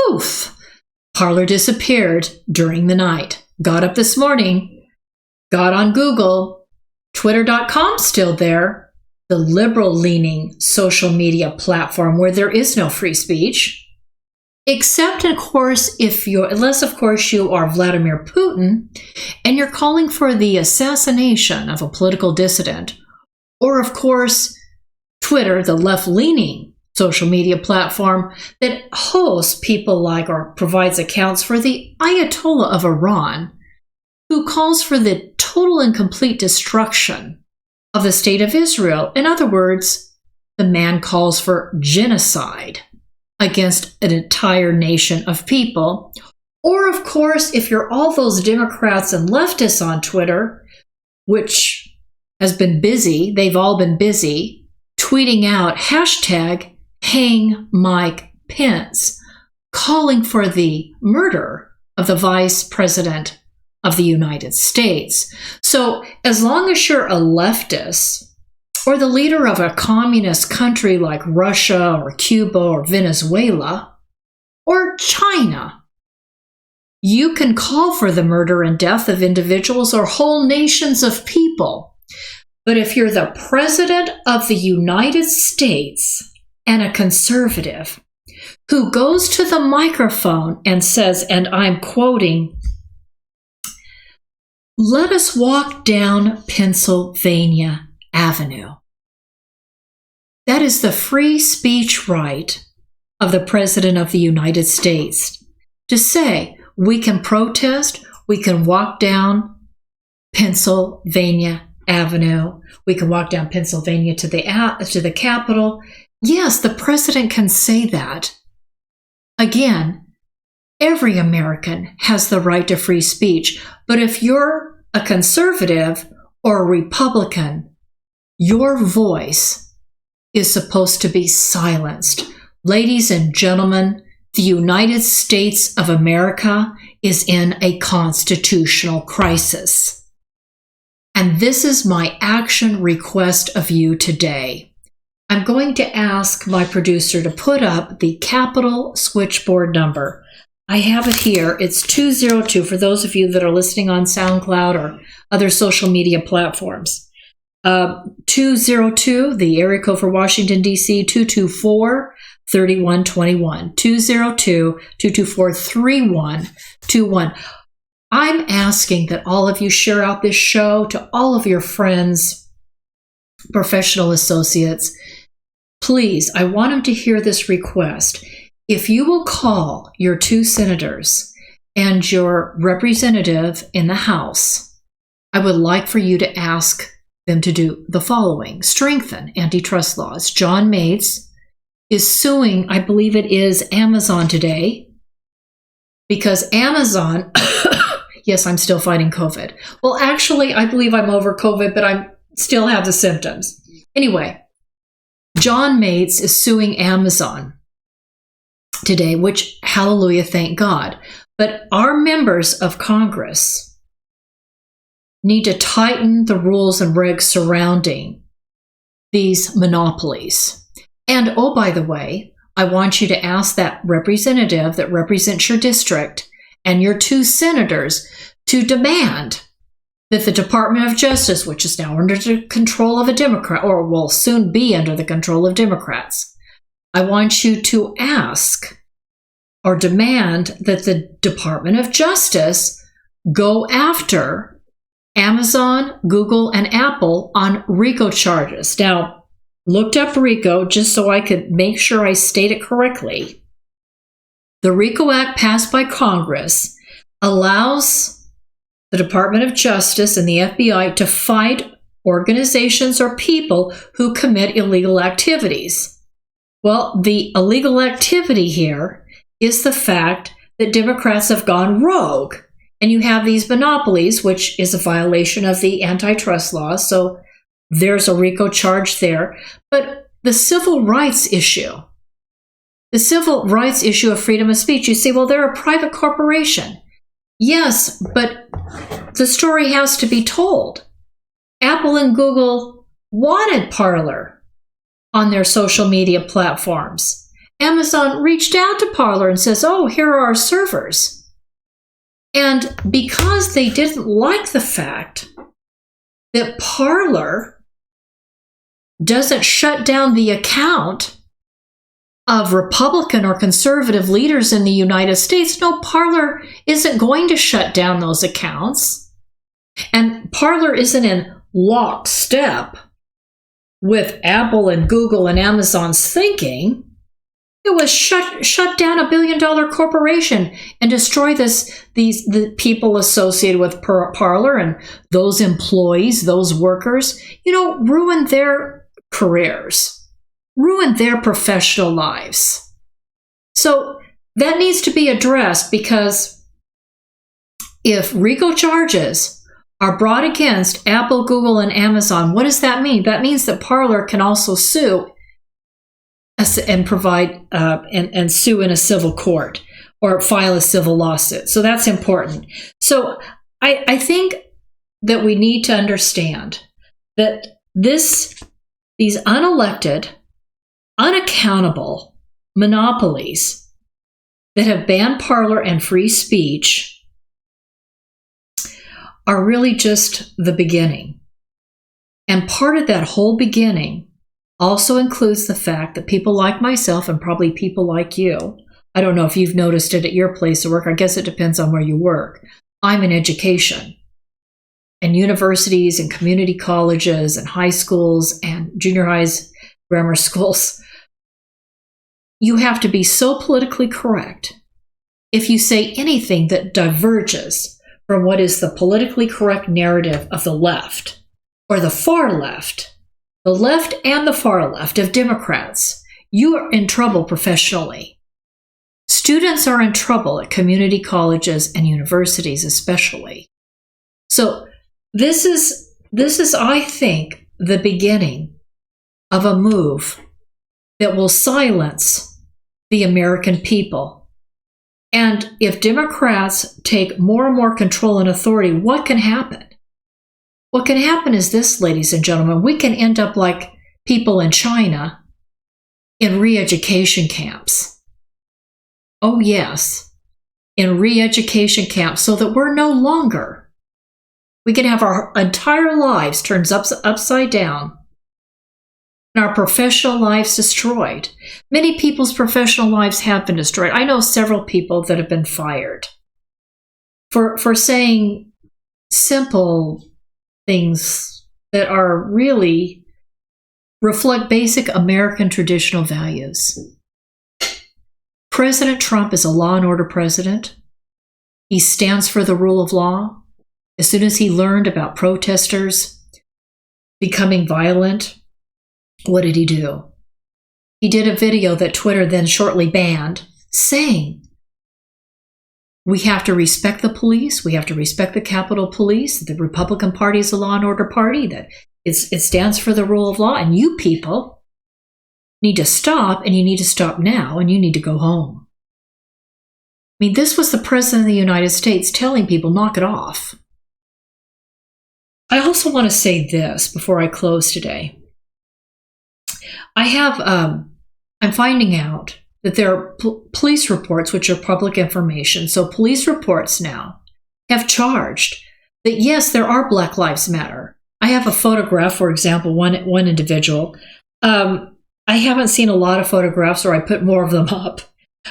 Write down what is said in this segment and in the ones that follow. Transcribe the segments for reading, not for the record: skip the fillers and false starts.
poof, Parler disappeared during the night. Got up this morning, got on Google, Twitter.com still there, the liberal-leaning social media platform where there is no free speech. Except, of course, unless, of course, you are Vladimir Putin and you're calling for the assassination of a political dissident, or, of course, Twitter, the left-leaning social media platform that hosts people like or provides accounts for the Ayatollah of Iran, who calls for the total and complete destruction of the state of Israel. In other words, the man calls for genocide against an entire nation of people. Or, of course, if you're all those Democrats and leftists on Twitter, which has been busy, they've all been busy, tweeting out hashtag hang Mike Pence, calling for the murder of the Vice President of the United States. So as long as you're a leftist, or the leader of a communist country like Russia or Cuba or Venezuela or China, you can call for the murder and death of individuals or whole nations of people. But if you're the President of the United States and a conservative who goes to the microphone and says, and I'm quoting, "Let us walk down Pennsylvania Avenue." That is the free speech right of the President of the United States to say we can protest, we can walk down Pennsylvania Avenue, we can walk down Pennsylvania to the Capitol. Yes, the President can say that. Again, every American has the right to free speech, but if you're a conservative or a Republican, your voice is supposed to be silenced. Ladies and gentlemen, the United States of America is in a constitutional crisis. And this is my action request of you today. I'm going to ask my producer to put up the Capitol switchboard number. I have it here. It's 202 for those of you that are listening on SoundCloud or other social media platforms. 202, the area code for Washington, D.C., 224-3121. 202-224-3121. I'm asking that all of you share out this show to all of your friends, professional associates. Please, I want them to hear this request. If you will call your 2 senators and your representative in the House, I would like for you to ask them to do the following: strengthen antitrust laws. John Mates is suing, I believe it is Amazon today, because Amazon, yes, I'm still fighting COVID. Well, actually, I believe I'm over COVID, but I still have the symptoms. Anyway, John Mates is suing Amazon today, which, hallelujah, thank God. But our members of Congress need to tighten the rules and regs surrounding these monopolies. And, oh, by the way, I want you to ask that representative that represents your district and your 2 senators to demand that the Department of Justice, which is now under the control of a Democrat, or will soon be under the control of Democrats, I want you to ask or demand that the Department of Justice go after Amazon, Google, and Apple on RICO charges. Now, looked up RICO just so I could make sure I state it correctly. The RICO Act passed by Congress allows the Department of Justice and the FBI to fight organizations or people who commit illegal activities. Well, the illegal activity here is the fact that Democrats have gone rogue. And you have these monopolies, which is a violation of the antitrust law. So there's a RICO charge there. But the civil rights issue of freedom of speech, you say, well, they're a private corporation. Yes, but the story has to be told. Apple and Google wanted Parler on their social media platforms. Amazon reached out to Parler and says, oh, here are our servers. And because they didn't like the fact that Parler doesn't shut down the account of Republican or conservative leaders in the United States, no, Parler isn't going to shut down those accounts. And Parler isn't in lockstep with Apple and Google and Amazon's thinking. It was shut down $1 billion corporation and destroy the people associated with Parler and those employees, those workers, ruin their careers, ruin their professional lives. So that needs to be addressed, because if RICO charges are brought against Apple, Google, and Amazon, what does that mean? That means that Parler can also sue and provide and sue in a civil court or file a civil lawsuit. So that's important. So I think that we need to understand that these unelected, unaccountable monopolies that have banned Parler and free speech are really just the beginning. And part of that whole beginning also includes the fact that people like myself, and probably people like you, I don't know if you've noticed it at your place of work, I guess it depends on where you work. I'm in education, and universities and community colleges and high schools and junior highs, grammar schools. You have to be so politically correct if you say anything that diverges from what is the politically correct narrative of the left or the far left. The left and the far left of Democrats, you are in trouble professionally. Students are in trouble at community colleges and universities especially. So this is, I think, the beginning of a move that will silence the American people. And if Democrats take more and more control and authority, what can happen? What can happen is this, ladies and gentlemen, we can end up like people in China in re-education camps. Oh yes, in re-education camps, so that we can have our entire lives turned upside down and our professional lives destroyed. Many people's professional lives have been destroyed. I know several people that have been fired for saying simple things that are really reflect basic American traditional values. President Trump is a law and order president. He stands for the rule of law. As soon as he learned about protesters becoming violent, what did he do? He did a video that Twitter then shortly banned, saying, we have to respect the police. We have to respect the Capitol Police. The Republican Party is a law and order party. That it stands for the rule of law. And you people need to stop, and you need to stop now, and you need to go home. I mean, this was the President of the United States telling people, knock it off. I also want to say this before I close today. I'm finding out that there are police reports, which are public information. So police reports now have charged that, yes, there are Black Lives Matter. I have a photograph, for example, one individual. I haven't seen a lot of photographs, or I put more of them up.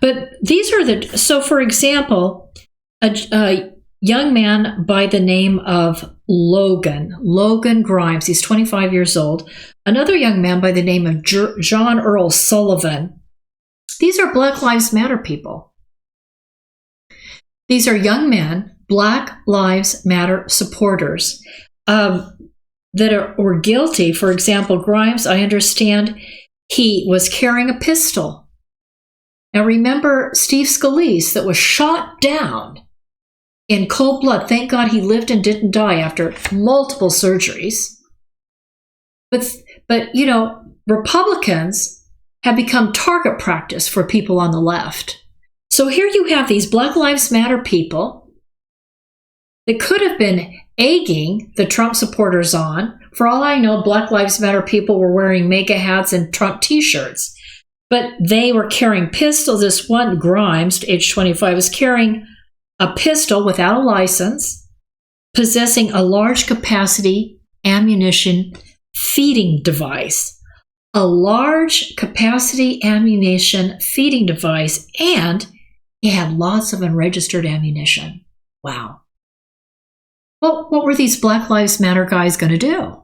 But these are so for example, a young man by the name of Logan Grimes, he's 25 years old. Another young man by the name of John Earl Sullivan. These are Black Lives Matter people. These are young men, Black Lives Matter supporters, that were guilty. For example, Grimes, I understand he was carrying a pistol. Now remember Steve Scalise that was shot down in cold blood. Thank God he lived and didn't die after multiple surgeries. But Republicans have become target practice for people on the left. So here you have these Black Lives Matter people that could have been egging the Trump supporters on. For all I know, Black Lives Matter people were wearing MAGA hats and Trump t-shirts. But they were carrying pistols. This one, Grimes, age 25, was carrying a pistol without a license, possessing a large capacity ammunition feeding device. A large capacity ammunition feeding device, and he had lots of unregistered ammunition. Wow. Well, what were these Black Lives Matter guys going to do?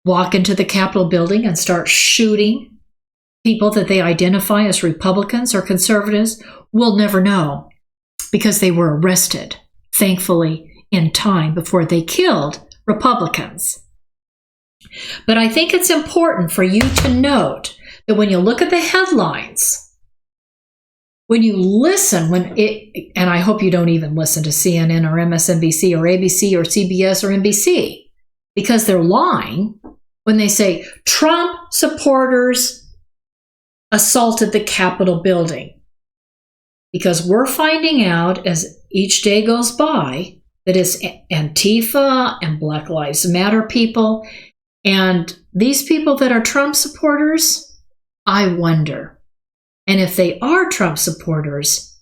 Walk into the Capitol building and start shooting people that they identify as Republicans or conservatives? We'll never know, because they were arrested, thankfully, in time before they killed Republicans. But I think it's important for you to note that when you look at the headlines, when you listen, and I hope you don't even listen to CNN or MSNBC or ABC or CBS or NBC, because they're lying when they say Trump supporters assaulted the Capitol building. Because we're finding out as each day goes by that it's Antifa and Black Lives Matter people. And these people that are Trump supporters, I wonder. And if they are Trump supporters,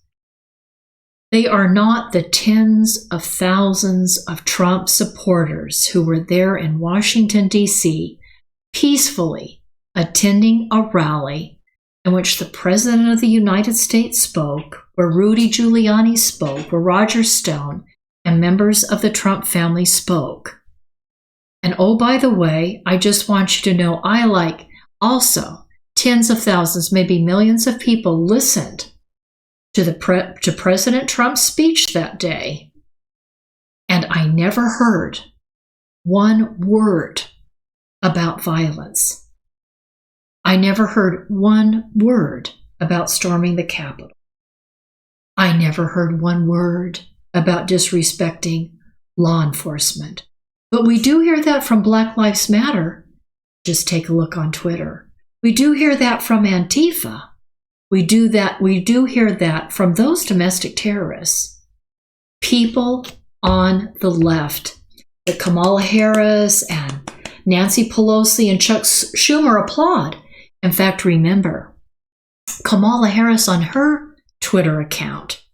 they are not the tens of thousands of Trump supporters who were there in Washington, D.C., peacefully attending a rally in which the President of the United States spoke, where Rudy Giuliani spoke, where Roger Stone and members of the Trump family spoke. And oh, by the way, I just want you to know, also tens of thousands, maybe millions of people listened to President Trump's speech that day. And I never heard one word about violence. I never heard one word about storming the Capitol. I never heard one word about disrespecting law enforcement. But we do hear that from Black Lives Matter. Just take a look on Twitter. We do hear that from Antifa. We do hear that from those domestic terrorists. People on the left, that Kamala Harris and Nancy Pelosi and Chuck Schumer applaud. In fact, remember, Kamala Harris on her Twitter account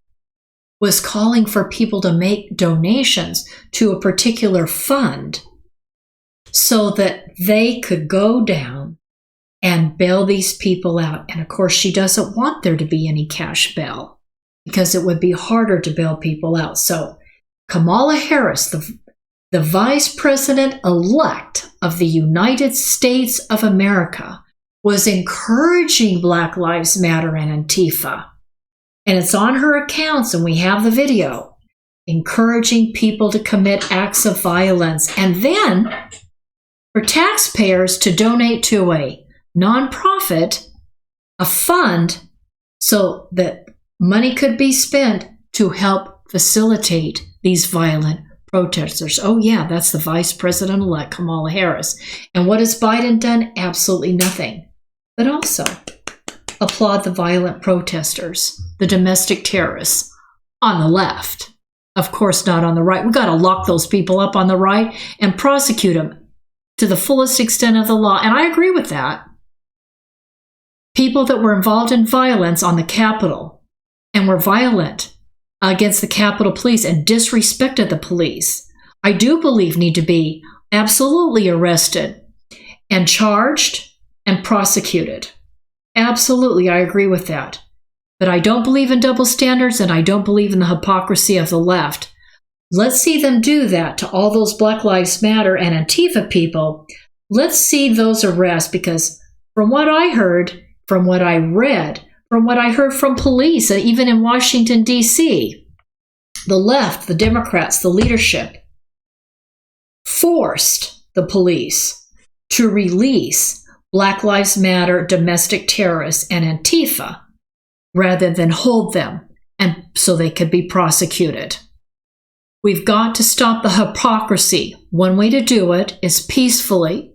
was calling for people to make donations to a particular fund so that they could go down and bail these people out. And of course, she doesn't want there to be any cash bail because it would be harder to bail people out. So Kamala Harris, the Vice President-elect of the United States of America, was encouraging Black Lives Matter and Antifa. And it's on her accounts, and we have the video, encouraging people to commit acts of violence. And then for taxpayers to donate to a nonprofit, a fund, so that money could be spent to help facilitate these violent protesters. Oh yeah, that's the Vice President-elect Kamala Harris. And what has Biden done? Absolutely nothing. But also applaud the violent protesters, the domestic terrorists on the left. Of course, not on the right. We've got to lock those people up on the right and prosecute them to the fullest extent of the law. And I agree with that. People that were involved in violence on the Capitol and were violent against the Capitol Police and disrespected the police, I do believe need to be absolutely arrested and charged and prosecuted. Absolutely, I agree with that. But I don't believe in double standards, and I don't believe in the hypocrisy of the left. Let's see them do that to all those Black Lives Matter and Antifa people. Let's see those arrests, because from what I heard, from what I read, from what I heard from police, even in Washington, D.C., the left, the Democrats, the leadership, forced the police to release Black Lives Matter, domestic terrorists, and Antifa, rather than hold them and so they could be prosecuted. We've got to stop the hypocrisy. One way to do it is peacefully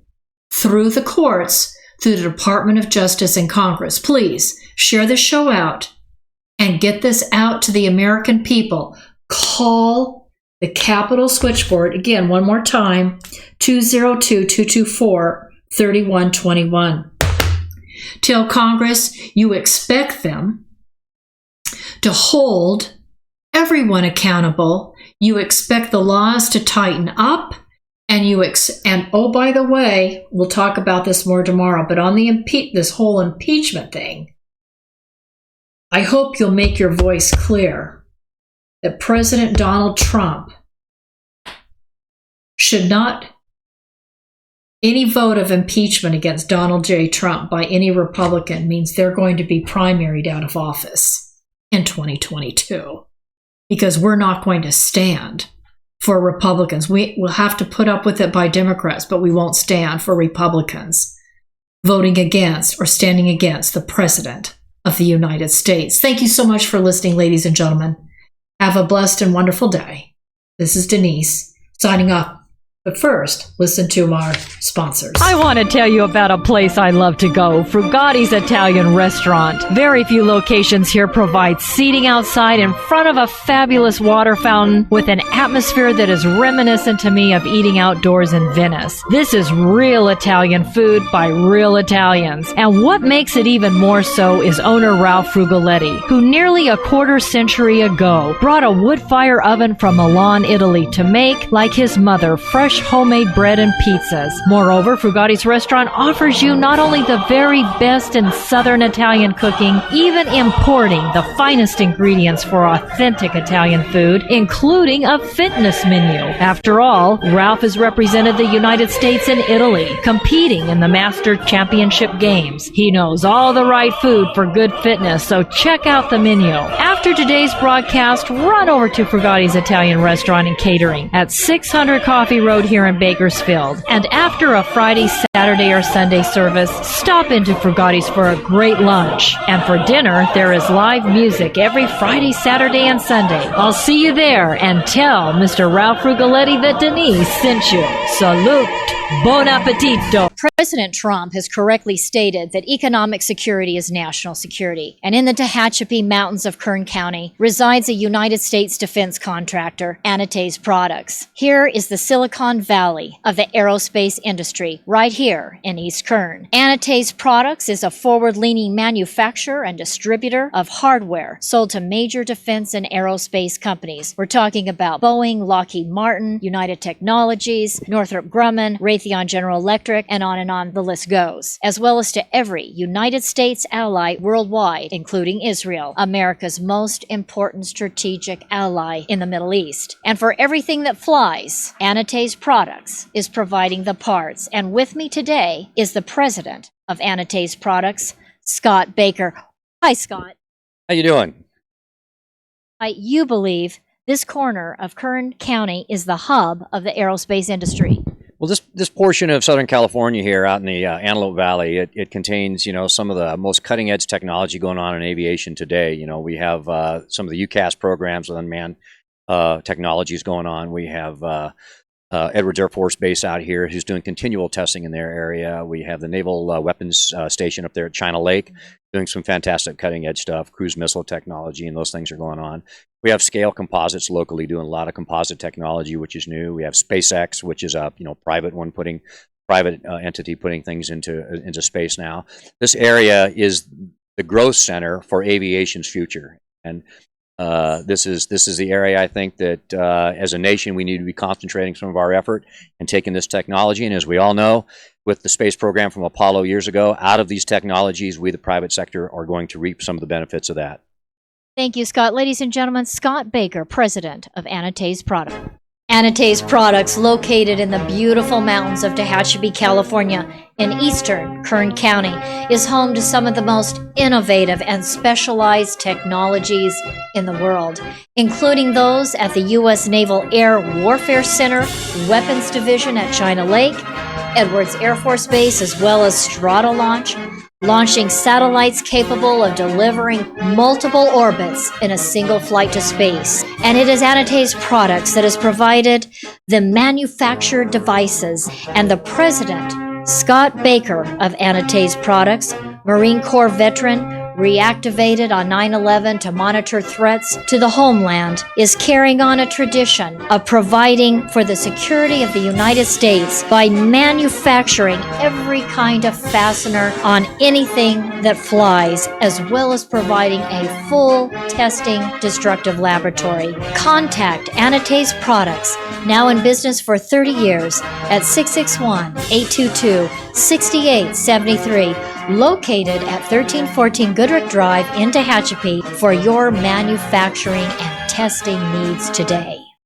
through the courts, through the Department of Justice and Congress. Please share this show out and get this out to the American people. Call the Capitol switchboard, again, one more time, 202-224-3121. Tell Congress you expect them to hold everyone accountable. You expect the laws to tighten up, and and oh, by the way, we'll talk about this more tomorrow, but on the this whole impeachment thing, I hope you'll make your voice clear that President Donald Trump should not, any vote of impeachment against Donald J. Trump by any Republican means they're going to be primaried out of office in 2022, because we're not going to stand for Republicans. We will have to put up with it by Democrats, but we won't stand for Republicans voting against or standing against the President of the United States. Thank you so much for listening, ladies and gentlemen. Have a blessed and wonderful day. This is Denice signing off. But first, listen to our sponsors. I want to tell you about a place I love to go, Frugatti's Italian Restaurant. Very few locations here provide seating outside in front of a fabulous water fountain with an atmosphere that is reminiscent to me of eating outdoors in Venice. This is real Italian food by real Italians. And what makes it even more so is owner Ralph Frugaletti, who nearly a quarter century ago brought a wood fire oven from Milan, Italy to make, like his mother, fresh homemade bread and pizzas. Moreover, Frugatti's Restaurant offers you not only the very best in Southern Italian cooking, even importing the finest ingredients for authentic Italian food, including a fitness menu. After all, Ralph has represented the United States and Italy, competing in the Master Championship Games. He knows all the right food for good fitness, so check out the menu. After today's broadcast, run over to Frugatti's Italian Restaurant and Catering at 600 Coffee Road here in Bakersfield. And after a Friday, Saturday, or Sunday service, stop into Frugatti's for a great lunch. And for dinner, there is live music every Friday, Saturday, and Sunday. I'll see you there, and tell Mr. Ralph Frugaletti that Denice sent you. Salute! Buon appetito! President Trump has correctly stated that economic security is national security. And in the Tehachapi Mountains of Kern County resides a United States defense contractor, Anatase Products. Here is the Silicon Valley of the aerospace industry, right here in East Kern. Anatase Products is a forward-leaning manufacturer and distributor of hardware sold to major defense and aerospace companies. We're talking about Boeing, Lockheed Martin, United Technologies, Northrop Grumman, Raytheon General Electric, and on the list goes, as well as to every United States ally worldwide, including Israel, America's most important strategic ally in the Middle East. And for everything that flies, Anatase Products is providing the parts. And with me today is the president of Anatase Products, Scott Baker. Hi, Scott. How you doing? You believe this corner of Kern County is the hub of the aerospace industry. Well, this portion of Southern California here out in the Antelope Valley, it contains, some of the most cutting edge technology going on in aviation today. We have some of the UCAS programs with unmanned technologies going on. We have Edwards Air Force Base out here who's doing continual testing in their area. We have the Naval Weapons Station up there at China Lake doing some fantastic cutting edge stuff, cruise missile technology, and those things are going on. We have Scale Composites locally doing a lot of composite technology, which is new. We have SpaceX, which is a private entity putting things into space now. This area is the growth center for aviation's future, and this is the area I think that as a nation we need to be concentrating some of our effort and taking this technology. And as we all know, with the space program from Apollo years ago, out of these technologies, we the private sector are going to reap some of the benefits of that. Thank you, Scott. Ladies and gentlemen, Scott Baker, president of Anatase Products. Anatase Products, located in the beautiful mountains of Tehachapi, California, in eastern Kern County, is home to some of the most innovative and specialized technologies in the world, including those at the U.S. Naval Air Warfare Center, Weapons Division at China Lake, Edwards Air Force Base, as well as Stratolaunch, launching satellites capable of delivering multiple orbits in a single flight to space. And it is Anatase Products that has provided the manufactured devices, and the president, Scott Baker of Anatase Products, Marine Corps veteran, reactivated on 9/11 to monitor threats to the homeland, is carrying on a tradition of providing for the security of the United States by manufacturing every kind of fastener on anything that flies, as well as providing a full testing destructive laboratory. Contact Anates Products, now in business for 30 years, at 661-822-6873, located at 1314 Goodrich Drive in Tehachapi, for your manufacturing and testing needs today.